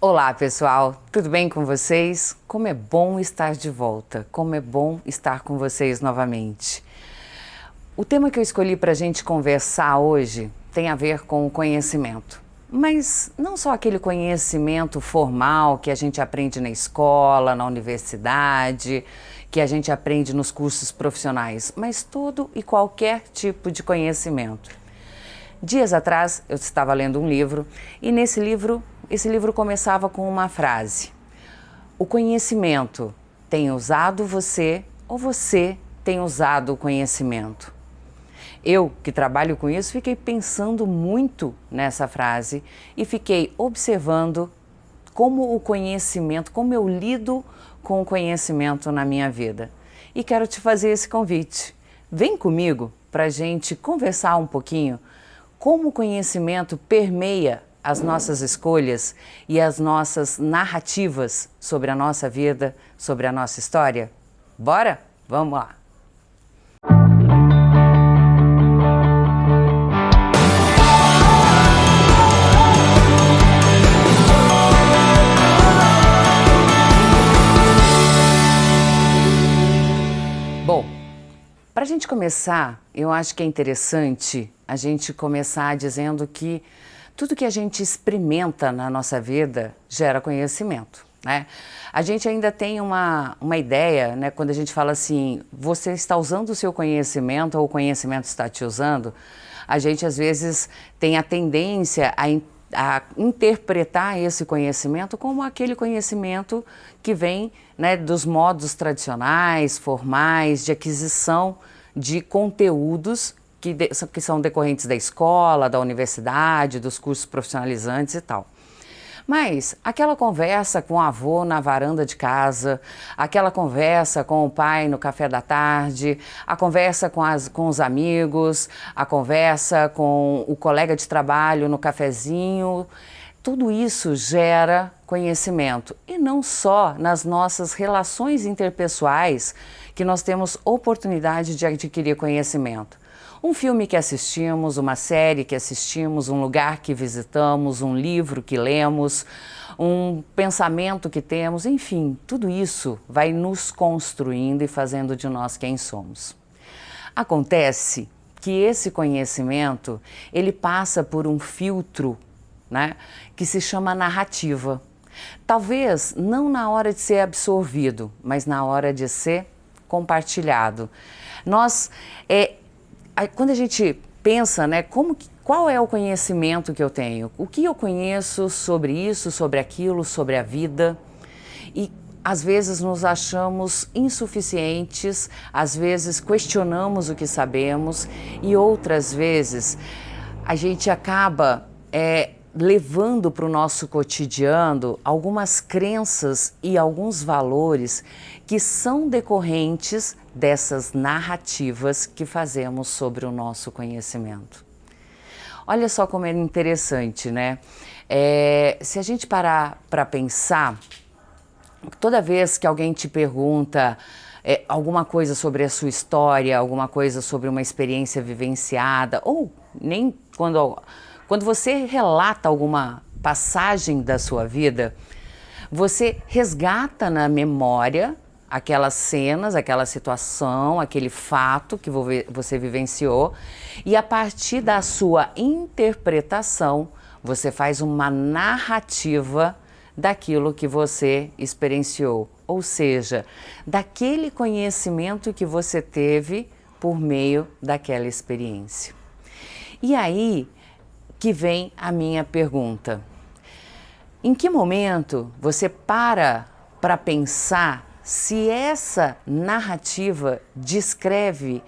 Olá, pessoal, tudo bem com vocês? Como é bom estar de volta, como é bom estar com vocês novamente. O tema que eu escolhi para a gente conversar hoje tem a ver com o conhecimento, mas não só aquele conhecimento formal que a gente aprende na escola, na universidade, que a gente aprende nos cursos profissionais, mas todo e qualquer tipo de conhecimento. Dias atrás eu estava lendo um livro e esse livro começava com uma frase: o conhecimento tem usado você ou você tem usado o conhecimento? Eu, que trabalho com isso, fiquei pensando muito nessa frase e fiquei observando como o conhecimento, como eu lido com o conhecimento na minha vida. E quero te fazer esse convite. Vem comigo para a gente conversar um pouquinho como o conhecimento permeia as nossas escolhas e as nossas narrativas sobre a nossa vida, sobre a nossa história? Bora? Vamos lá! Bom, para a gente começar, eu acho que é interessante a gente começar dizendo que tudo que a gente experimenta na nossa vida gera conhecimento, né? A gente ainda tem uma ideia, né, quando a gente fala assim, você está usando o seu conhecimento ou o conhecimento está te usando, a gente às vezes tem a tendência a interpretar esse conhecimento como aquele conhecimento que vem, né, dos modos tradicionais, formais, de aquisição de conteúdos que são decorrentes da escola, da universidade, dos cursos profissionalizantes e tal. Mas aquela conversa com o avô na varanda de casa, aquela conversa com o pai no café da tarde, a conversa com os amigos, a conversa com o colega de trabalho no cafezinho, tudo isso gera conhecimento. E não só nas nossas relações interpessoais que nós temos oportunidade de adquirir conhecimento. Um filme que assistimos, uma série que assistimos, um lugar que visitamos, um livro que lemos, um pensamento que temos, enfim, tudo isso vai nos construindo e fazendo de nós quem somos. Acontece que esse conhecimento, ele passa por um filtro, né, que se chama narrativa. Talvez não na hora de ser absorvido, mas na hora de ser compartilhado. Quando a gente pensa, né, qual é o conhecimento que eu tenho? O que eu conheço sobre isso, sobre aquilo, sobre a vida? E às vezes nos achamos insuficientes, às vezes questionamos o que sabemos e outras vezes a gente acaba levando para o nosso cotidiano algumas crenças e alguns valores que são decorrentes dessas narrativas que fazemos sobre o nosso conhecimento. Olha só como é interessante, né? Se a gente parar para pensar, toda vez que alguém te pergunta alguma coisa sobre a sua história, alguma coisa sobre uma experiência vivenciada, ou nem quando você relata alguma passagem da sua vida, você resgata na memória aquelas cenas, aquela situação, aquele fato que você vivenciou e a partir da sua interpretação, você faz uma narrativa daquilo que você experienciou, ou seja, daquele conhecimento que você teve por meio daquela experiência. E aí que vem a minha pergunta. Em que momento você para pensar se essa narrativa descreve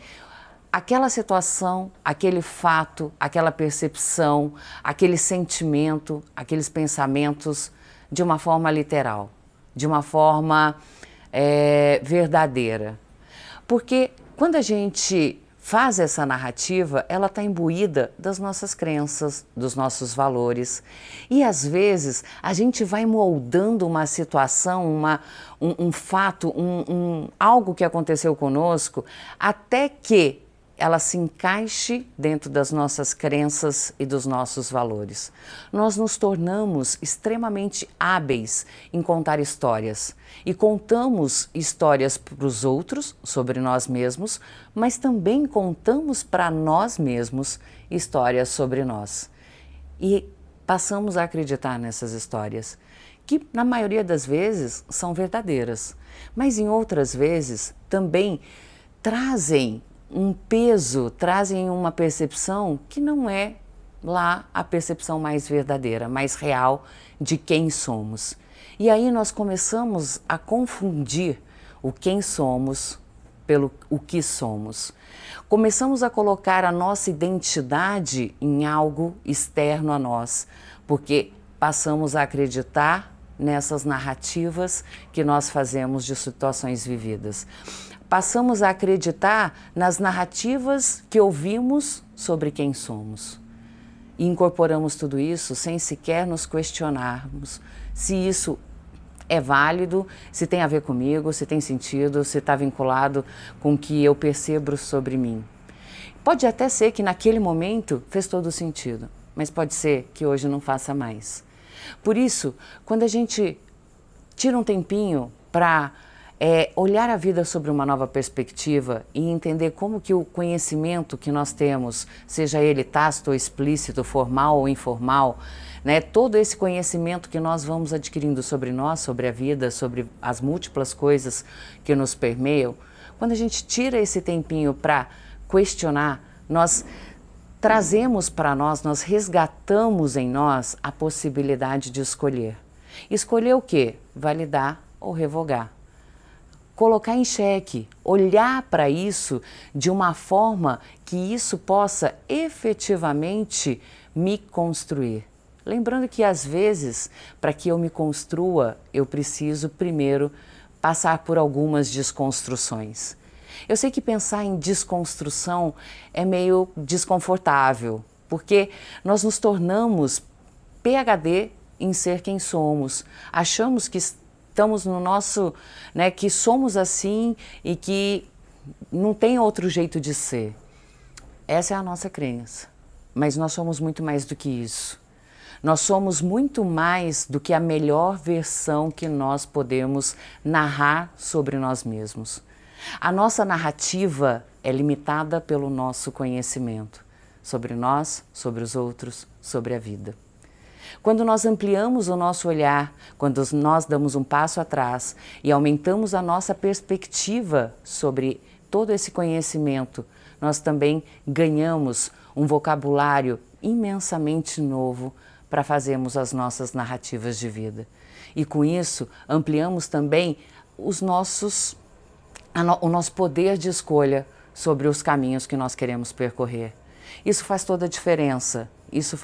aquela situação, aquele fato, aquela percepção, aquele sentimento, aqueles pensamentos de uma forma literal, de uma forma verdadeira? Porque quando a gente faz essa narrativa, ela está imbuída das nossas crenças, dos nossos valores. E às vezes a gente vai moldando uma situação, um fato, algo que aconteceu conosco, até que ela se encaixe dentro das nossas crenças e dos nossos valores. Nós nos tornamos extremamente hábeis em contar histórias e contamos histórias para os outros sobre nós mesmos, mas também contamos para nós mesmos histórias sobre nós. E passamos a acreditar nessas histórias, que na maioria das vezes são verdadeiras, mas em outras vezes também trazem um peso, trazem uma percepção que não é lá a percepção mais verdadeira, mais real de quem somos. E aí nós começamos a confundir o quem somos pelo o que somos. Começamos a colocar a nossa identidade em algo externo a nós, porque passamos a acreditar nessas narrativas que nós fazemos de situações vividas. Passamos a acreditar nas narrativas que ouvimos sobre quem somos. E incorporamos tudo isso sem sequer nos questionarmos se isso é válido, se tem a ver comigo, se tem sentido, se está vinculado com o que eu percebo sobre mim. Pode até ser que naquele momento fez todo sentido, mas pode ser que hoje não faça mais. Por isso, quando a gente tira um tempinho para olhar a vida sobre uma nova perspectiva e entender como que o conhecimento que nós temos, seja ele tácito ou explícito, formal ou informal, né, todo esse conhecimento que nós vamos adquirindo sobre nós, sobre a vida, sobre as múltiplas coisas que nos permeiam, quando a gente tira esse tempinho para questionar, nós trazemos para nós resgatamos em nós a possibilidade de escolher. Escolher o quê? Validar ou revogar. Colocar em xeque, olhar para isso de uma forma que isso possa efetivamente me construir. Lembrando que às vezes, para que eu me construa, eu preciso primeiro passar por algumas desconstruções. Eu sei que pensar em desconstrução é meio desconfortável, porque nós nos tornamos PhD em ser quem somos. Achamos que estamos no nosso, né, que somos assim e que não tem outro jeito de ser. Essa é a nossa crença, mas nós somos muito mais do que isso. Nós somos muito mais do que a melhor versão que nós podemos narrar sobre nós mesmos. A nossa narrativa é limitada pelo nosso conhecimento sobre nós, sobre os outros, sobre a vida. Quando nós ampliamos o nosso olhar, quando nós damos um passo atrás e aumentamos a nossa perspectiva sobre todo esse conhecimento, nós também ganhamos um vocabulário imensamente novo para fazermos as nossas narrativas de vida. E com isso, ampliamos também o nosso poder de escolha sobre os caminhos que nós queremos percorrer. Isso faz toda a diferença, isso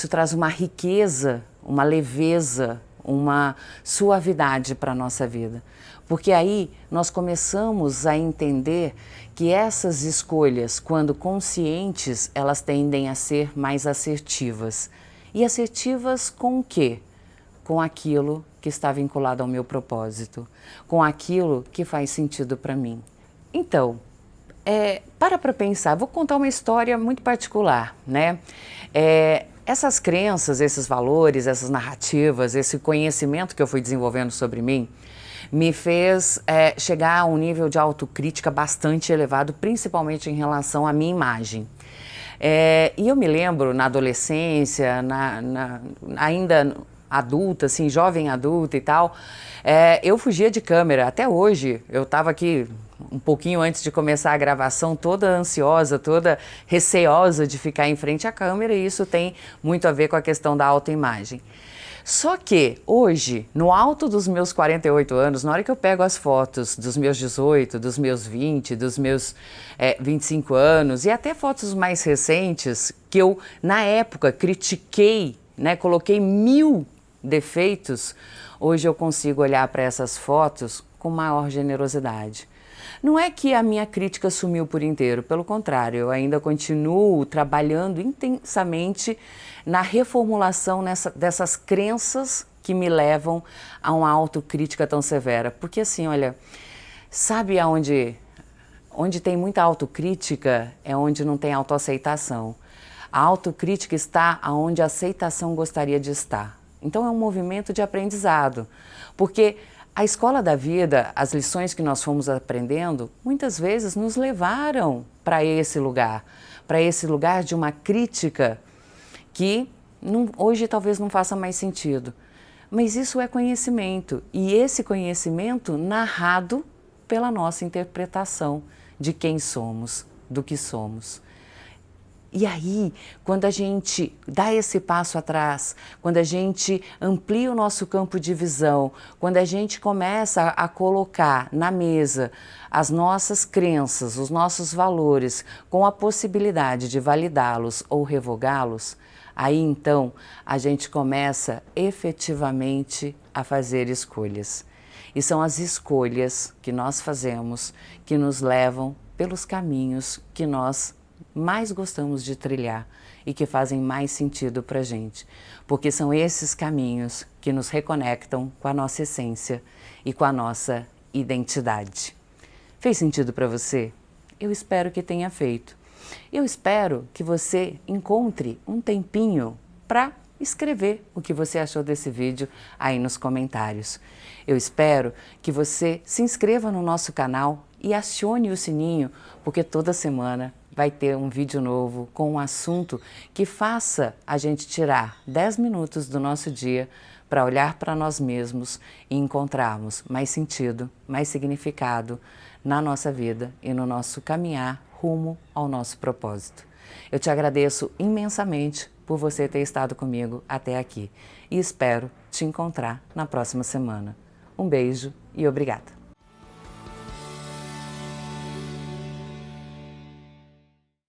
traz uma riqueza, uma leveza, uma suavidade para a nossa vida. Porque aí nós começamos a entender que essas escolhas, quando conscientes, elas tendem a ser mais assertivas. E assertivas com o quê? Com aquilo que está vinculado ao meu propósito, com aquilo que faz sentido para mim. Então, para pensar, vou contar uma história muito particular, né? Essas crenças, esses valores, essas narrativas, esse conhecimento que eu fui desenvolvendo sobre mim, me fez chegar a um nível de autocrítica bastante elevado, principalmente em relação à minha imagem. E eu me lembro, na adolescência, ainda adulta, assim, jovem adulta e tal, eu fugia de câmera. Até hoje, eu estava aqui um pouquinho antes de começar a gravação, toda ansiosa, toda receosa de ficar em frente à câmera, e isso tem muito a ver com a questão da autoimagem. Só que hoje, no alto dos meus 48 anos, na hora que eu pego as fotos dos meus 18, dos meus 20, dos meus 25 anos, e até fotos mais recentes, que eu, na época, critiquei, né, coloquei 1000 defeitos, hoje eu consigo olhar para essas fotos com maior generosidade. Não é que a minha crítica sumiu por inteiro, pelo contrário, eu ainda continuo trabalhando intensamente na reformulação dessas crenças que me levam a uma autocrítica tão severa. Porque assim, olha, sabe onde tem muita autocrítica é onde não tem autoaceitação. A autocrítica está onde a aceitação gostaria de estar. Então é um movimento de aprendizado, porque a escola da vida, as lições que nós fomos aprendendo, muitas vezes nos levaram para esse lugar de uma crítica que hoje talvez não faça mais sentido. Mas isso é conhecimento, e esse conhecimento narrado pela nossa interpretação de quem somos, do que somos. E aí, quando a gente dá esse passo atrás, quando a gente amplia o nosso campo de visão, quando a gente começa a colocar na mesa as nossas crenças, os nossos valores, com a possibilidade de validá-los ou revogá-los, aí então a gente começa efetivamente a fazer escolhas. E são as escolhas que nós fazemos que nos levam pelos caminhos que nós mais gostamos de trilhar e que fazem mais sentido para a gente, porque são esses caminhos que nos reconectam com a nossa essência e com a nossa identidade. Fez sentido para você? Eu espero que tenha feito. Eu espero que você encontre um tempinho para escrever o que você achou desse vídeo aí nos comentários. Eu espero que você se inscreva no nosso canal e acione o sininho, porque toda semana vai ter um vídeo novo com um assunto que faça a gente tirar 10 minutos do nosso dia para olhar para nós mesmos e encontrarmos mais sentido, mais significado na nossa vida e no nosso caminhar rumo ao nosso propósito. Eu te agradeço imensamente por você ter estado comigo até aqui e espero te encontrar na próxima semana. Um beijo e obrigada!